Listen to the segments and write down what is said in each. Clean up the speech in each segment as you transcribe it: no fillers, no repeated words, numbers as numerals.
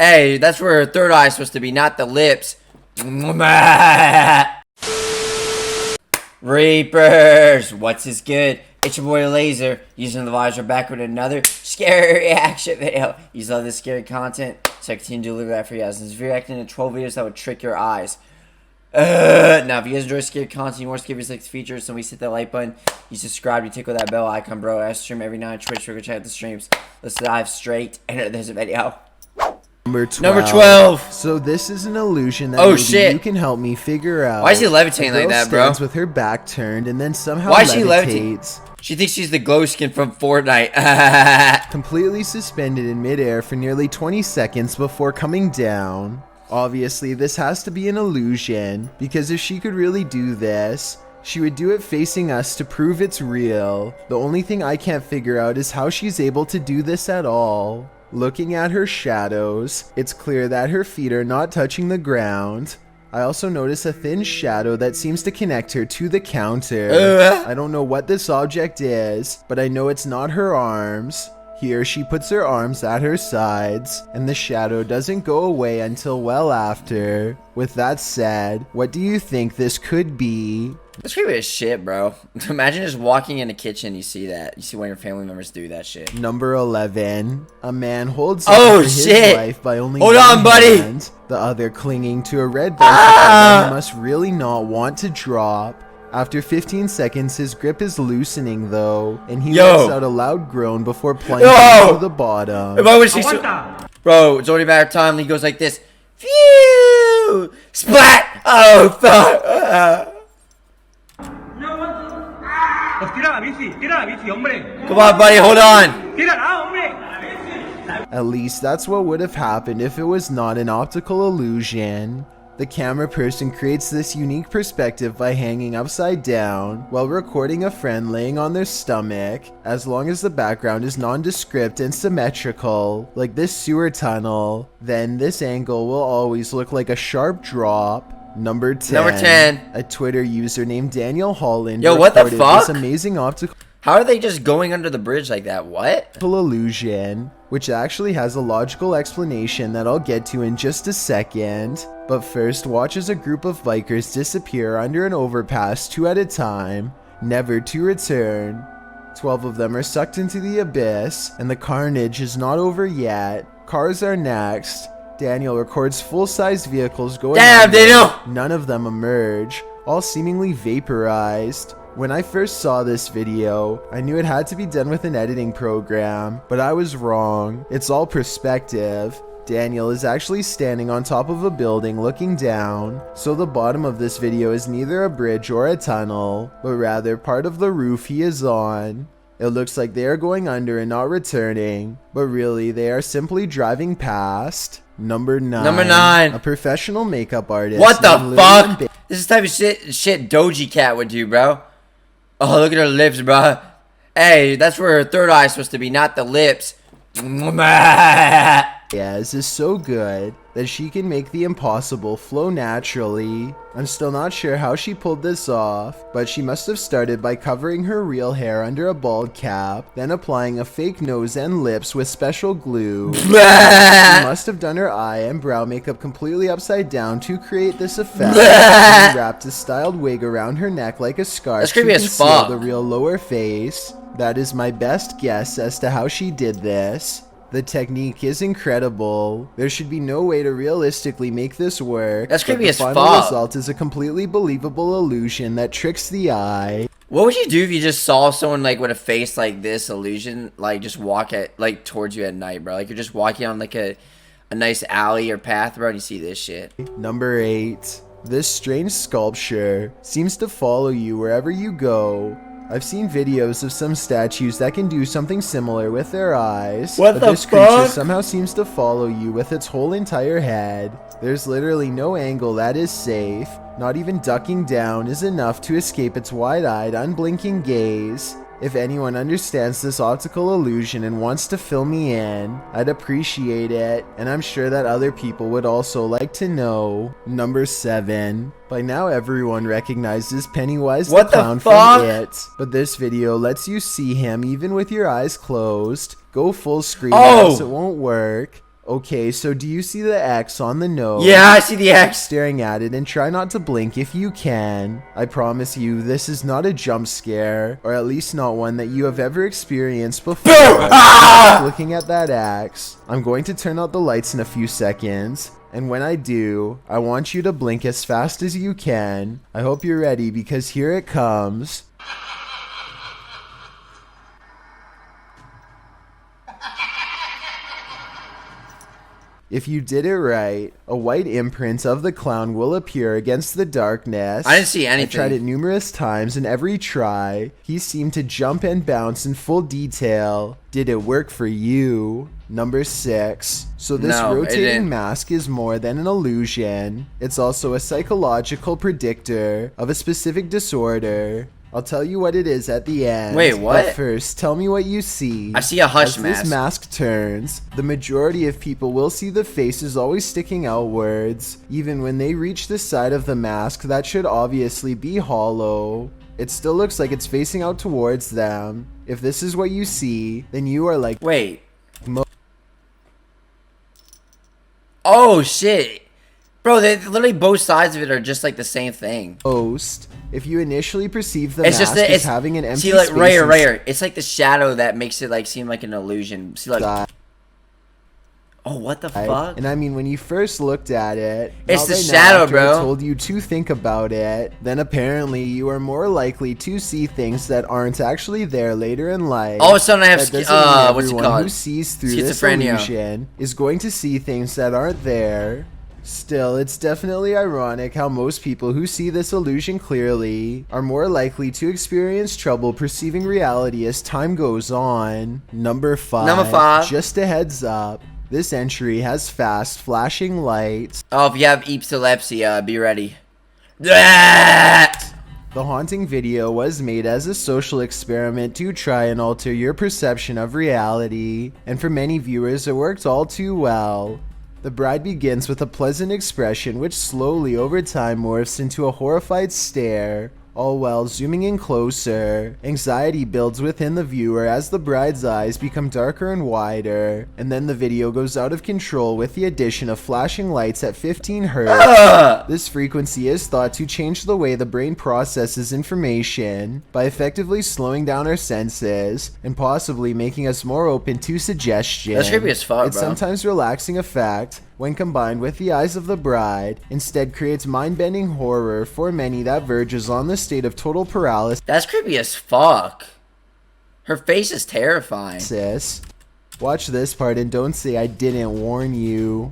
Hey, that's where her third eye is supposed to be, not the lips. Reapers, what's his good? It's your boy Laser, using the visor back with another scary reaction video. You love this scary content, so I continue to deliver that for you guys. This is reacting to 12 videos that would trick your eyes. Now, if you guys enjoy scary content, you more scary like features, so we hit that like button, you subscribe, you tickle that bell icon, bro. I stream every night on Twitch, so go check out the streams. Let's dive straight into this video. Number 12. So this is an illusion that maybe you can help me figure out. Why is he levitating like that, bro? Stands with her back turned and then somehow Why is she levitating? She thinks she's the glow skin from Fortnite. Completely suspended in midair for nearly 20 seconds before coming down. Obviously, this has to be an illusion, because if she could really do this, she would do it facing us to prove it's real. The only thing I can't figure out is how she's able to do this at all. Looking at her shadows, it's clear that her feet are not touching the ground. I also notice a thin shadow that seems to connect her to the counter. I don't know what this object is, but I know it's not her arms. Here she puts her arms at her sides, and the shadow doesn't go away until well after. With that said, what do you think this could be? That's creepy as shit, bro. Imagine just walking in the kitchen, you see that. You see one of your family members do that shit. Number 11. A man holds his life by only Hold on, buddy. hand, the other clinging to a red bicycle that he must really not want to drop. After 15 seconds, his grip is loosening though, and he lets out a loud groan before plunging to the bottom. If I would see bro, it's only a matter of time. He goes like this. Phew! Splat! Oh, fuck! Come on, buddy, hold on. At least that's what would have happened if it was not an optical illusion. The camera person creates this unique perspective by hanging upside down while recording a friend laying on their stomach, as long as the background is nondescript and symmetrical, like this sewer tunnel. Then this angle will always look like a sharp drop. Number 10. A Twitter user named Daniel Holland what the fuck? This amazing optical How are they just going under the bridge like that? What? illusion, which actually has a logical explanation that I'll get to in just a second. But first, watch as a group of bikers disappear under an overpass 2 at a time, never to return. 12 of them are sucked into the abyss, and the carnage is not over yet. Cars are next. Daniel records full-size vehicles going Damn, Daniel! None of them emerge, all seemingly vaporized. When I first saw this video, I knew it had to be done with an editing program, but I was wrong. It's all perspective. Daniel is actually standing on top of a building looking down, so the bottom of this video is neither a bridge or a tunnel, but rather part of the roof he is on. It looks like they are going under and not returning, but really they are simply driving past. Number 9. A professional makeup artist. What the fuck? This is the type of shit Doji Cat would do, bro. Oh, look at her lips, bro. Hey, that's where her third eye is supposed to be, not the lips. Is so good that she can make the impossible flow naturally. I'm still not sure how she pulled this off, but she must have started by covering her real hair under a bald cap, then applying a fake nose and lips with special glue. She must have done her eye and brow makeup completely upside down to create this effect. She wrapped a styled wig around her neck like a scarf to conceal the real lower face. That is my best guess as to how she did this. The technique is incredible. There should be no way to realistically make this work. That's creepy as fuck. The final result is a completely believable illusion that tricks the eye. What would you do if you just saw someone like with a face like this illusion, like just walk at like towards you at night, bro? Like you're just walking on like a nice alley or path, bro, and you see this shit. Number 8. This strange sculpture seems to follow you wherever you go. I've seen videos of some statues that can do something similar with their eyes, but this creature somehow seems to follow you with its whole entire head. There's literally no angle that is safe. Not even ducking down is enough to escape its wide-eyed, unblinking gaze. If anyone understands this optical illusion and wants to fill me in, I'd appreciate it, and I'm sure that other people would also like to know. Number 7. By now everyone recognizes Pennywise the Clown from It, but this video lets you see him even with your eyes closed. Go full screen or else it won't work. Okay, so do you see the X on the nose? Yeah, I see the X. Staring at it and try not to blink if you can. I promise you, this is not a jump scare, or at least not one that you have ever experienced before. Looking at that X, I'm going to turn out the lights in a few seconds. And when I do, I want you to blink as fast as you can. I hope you're ready because here it comes. If you did it right, a white imprint of the clown will appear against the darkness. I didn't see anything. I tried it numerous times, and every try, he seemed to jump and bounce in full detail. Did it work for you? Number 6. So this rotating mask is more than an illusion. It's also a psychological predictor of a specific disorder. I'll tell you what it is at the end. Wait, what? But first, tell me what you see. I see a hush mask. As this mask turns, the majority of people will see the faces always sticking outwards. Even when they reach the side of the mask, that should obviously be hollow. It still looks like it's facing out towards them. If this is what you see, then you are like... Wait. Oh, shit. Bro, literally both sides of it are just like the same thing. Most. If you initially perceive the mask as having an empty space... See, like, right here. It's like the shadow that makes it, like, seem like an illusion. See, like... Oh, what the fuck? And I mean, when you first looked at it... It's the shadow, bro. I told you to think about it, then apparently you are more likely to see things that aren't actually there later in life. All of a sudden I have... what's it called? Who sees through this illusion is going to see things that aren't there. Still, it's definitely ironic how most people who see this illusion clearly are more likely to experience trouble perceiving reality as time goes on. Number 5. Just a heads up. This entry has fast flashing lights. Oh, if you have 𝐸𝐴𝐵, be ready. The haunting video was made as a social experiment to try and alter your perception of reality, and for many viewers it worked all too well. The bride begins with a pleasant expression which slowly over time morphs into a horrified stare, all while zooming in closer. Anxiety builds within the viewer as the bride's eyes become darker and wider, and then the video goes out of control with the addition of flashing lights at 15 Hz. This frequency is thought to change the way the brain processes information by effectively slowing down our senses and possibly making us more open to suggestion. That's creepy as fuck, bro. Its sometimes relaxing effect, when combined with the eyes of the bride, instead creates mind-bending horror for many that verges on the state of total paralysis. That's creepy as fuck. Her face is terrifying. Watch this part and don't say I didn't warn you.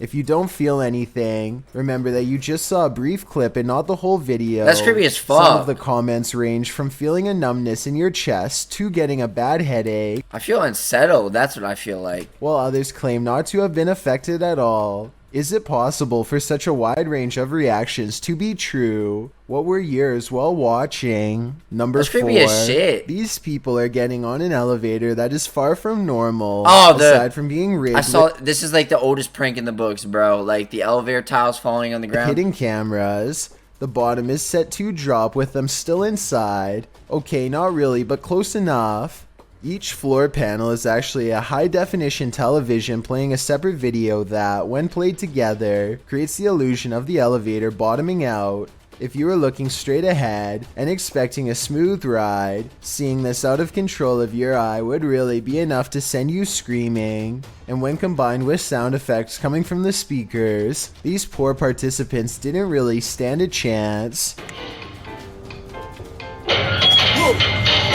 If you don't feel anything, remember that you just saw a brief clip and not the whole video. That's creepy as fuck. Some of the comments range from feeling a numbness in your chest to getting a bad headache. I feel unsettled, that's what I feel like. While others claim not to have been affected at all. Is it possible for such a wide range of reactions to be true? What were yours while watching? Number 4. Creepy as shit. These people are getting on an elevator that is far from normal. Oh, aside from being rigged. I saw this is like the oldest prank in the books, bro. Like the elevator tiles falling on the ground. Hidden cameras. The bottom is set to drop with them still inside. Okay, not really, but close enough. Each floor panel is actually a high-definition television playing a separate video that, when played together, creates the illusion of the elevator bottoming out. If you were looking straight ahead and expecting a smooth ride, seeing this out of control of your eye would really be enough to send you screaming. And when combined with sound effects coming from the speakers, these poor participants didn't really stand a chance.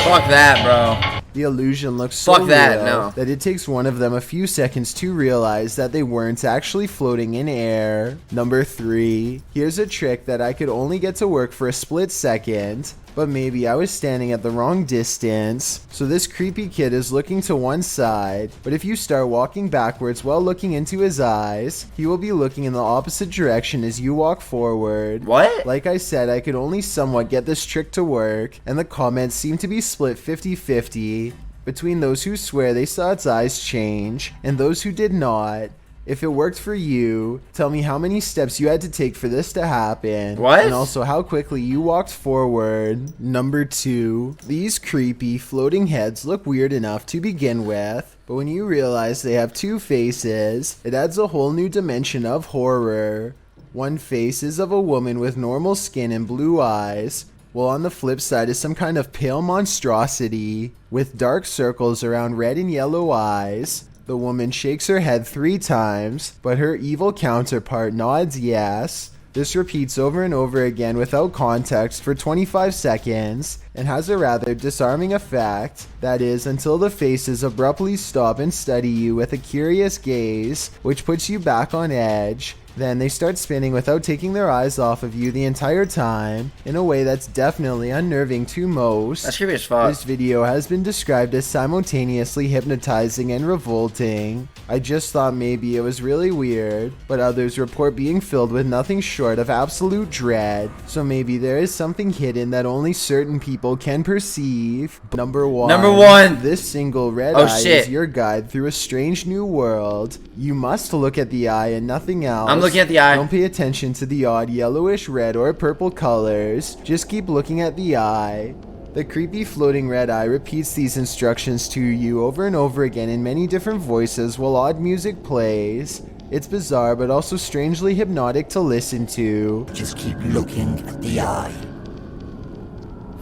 Fuck that, bro. The illusion looks so real that it takes one of them a few seconds to realize that they weren't actually floating in air. Number 3. Here's a trick that I could only get to work for a split second, but maybe I was standing at the wrong distance. So this creepy kid is looking to one side, but if you start walking backwards while looking into his eyes, he will be looking in the opposite direction as you walk forward. What? Like I said, I could only somewhat get this trick to work, and the comments seem to be split 50-50 between those who swear they saw its eyes change and those who did not. If it worked for you, tell me how many steps you had to take for this to happen. What? And also how quickly you walked forward. Number 2. These creepy floating heads look weird enough to begin with, but when you realize they have 2 faces, it adds a whole new dimension of horror. One face is of a woman with normal skin and blue eyes, while on the flip side is some kind of pale monstrosity with dark circles around red and yellow eyes. The woman shakes her head 3 times, but her evil counterpart nods yes. This repeats over and over again without context for 25 seconds and has a rather disarming effect. That is, until the faces abruptly stop and study you with a curious gaze, which puts you back on edge. Then they start spinning without taking their eyes off of you the entire time, in a way that's definitely unnerving to most. That's creepy as fuck. This video has been described as simultaneously hypnotizing and revolting. I just thought maybe it was really weird, but others report being filled with nothing short of absolute dread, so maybe there is something hidden that only certain people can perceive. Number 1. This single red eye is your guide through a strange new world. You must look at the eye and nothing else. I'm looking at the eye. Don't pay attention to the odd yellowish red or purple colors. Just keep looking at the eye. The creepy floating red eye repeats these instructions to you over and over again in many different voices while odd music plays. It's bizarre but also strangely hypnotic to listen to. Just keep looking at the eye.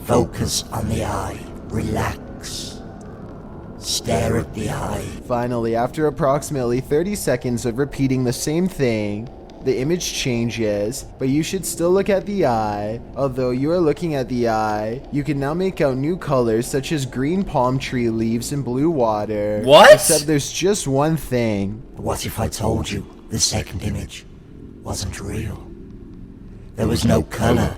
Focus on the eye. Relax. Stare at the eye. Finally, after approximately 30 seconds of repeating the same thing, the image changes, but you should still look at the eye. Although you are looking at the eye, you can now make out new colors such as green palm tree leaves and blue water. What? Except there's just one thing. What if I told you the second image wasn't real? There was no color.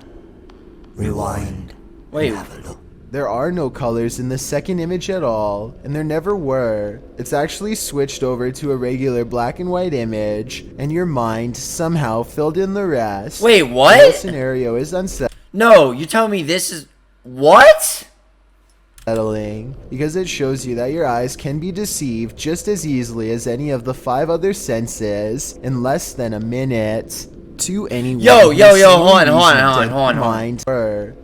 Rewind. Wait. And have a look. There are no colors in the second image at all, and there never were. It's actually switched over to a regular black and white image, and your mind somehow filled in the rest. Wait, what? The whole scenario is unsettling. No, you telling me this is... What? Because it shows you that your eyes can be deceived just as easily as any of the 5 other senses in less than a minute. To anyone Yo, who's hold seen on. mind,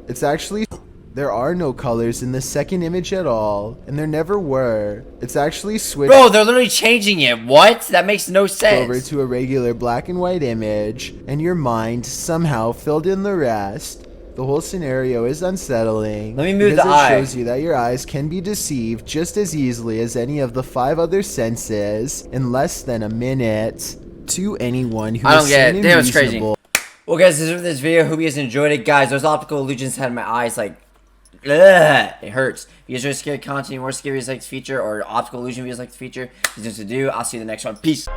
it's actually... There are no colors in the second image at all, and there never were. It's actually switched... Bro, they're literally changing it. What? That makes no sense. Over to a regular black and white image, and your mind somehow filled in the rest. The whole scenario is unsettling. Let me move because the it eye. shows you that your eyes can be deceived just as easily as any of the 5 other senses in less than a minute. To anyone who I don't is get sane it. and Damn, it's crazy. reasonable. Well, guys, this is it for this video. Hope you guys enjoyed it. Guys, those optical illusions had my eyes like... Ugh, it hurts. If you guys enjoy scary content, more scary like this feature, or optical illusion videos like this feature, this is what to do. I'll see you in the next one. Peace.